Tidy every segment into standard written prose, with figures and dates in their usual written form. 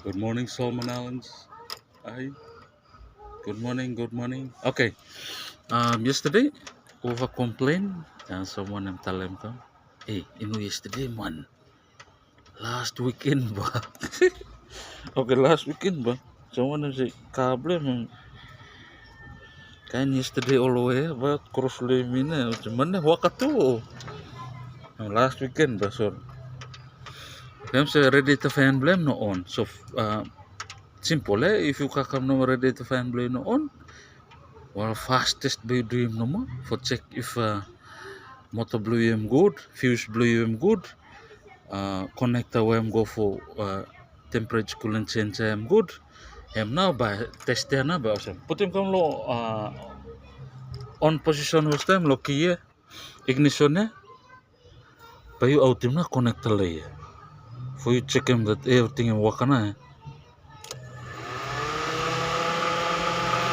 Good morning, Solomon Islands. Hi. Good morning. Good morning. Okay. Yesterday, over complain, and someone am tell him come. Hey, yesterday man, last weekend ba? Okay, last weekend ba? Someone am say kable man. Kain yesterday all the way, but cross lemina. Cuman wakatu. Last weekend ba so. Kaya sa ready to fan blame no on. So simple if you kakam no ready to fan blame no on. Well, fastest by dream no mo for check if motor blue em good, fuse blue em good, connector em go for temperature coolant change em good. Em now by test na ba osem. Putim kam lo on position was time lo kiye ignition ne bayu outim na connector lay. For you check him that everything em wakana.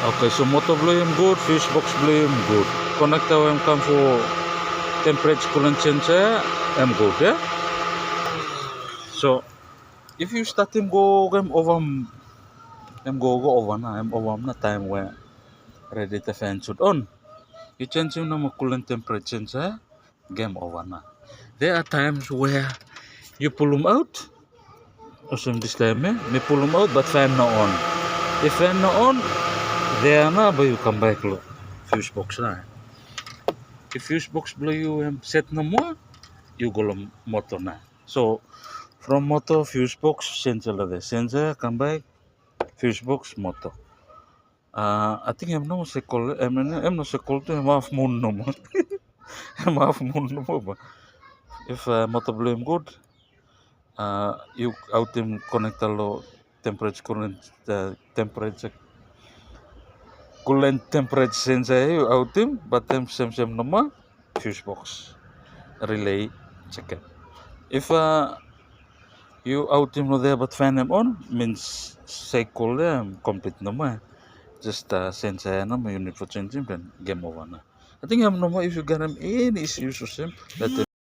Okay, so motor blue em good, fuse box blue em good. Connector em come for temperature coolant change em good, yeah? So if you start him go game over em go over na em over na time where ready to fan should on. You change him na coolant temperature change game over na. There are times where you pull them out. Awesome this time me pull them out but fan not on. If fan not on, there na but you come back lo fuse box na. If fuse box blow you set no more, you go motor na. So from motor fuse box sensor la de sensor come back fuse box motor. I think em no se call em no se call to em half moon no more. Em half moon no more ba. If motor blow em good, you out him connector lo temperature temperature coolant temperature sensor you out him but them same no more fuse box relay check it. If you out him no there but fan him on means cycle them complete no more. Just sensor na mo unit for changing then game over na. I think I'm no more if you get them any issues with him let them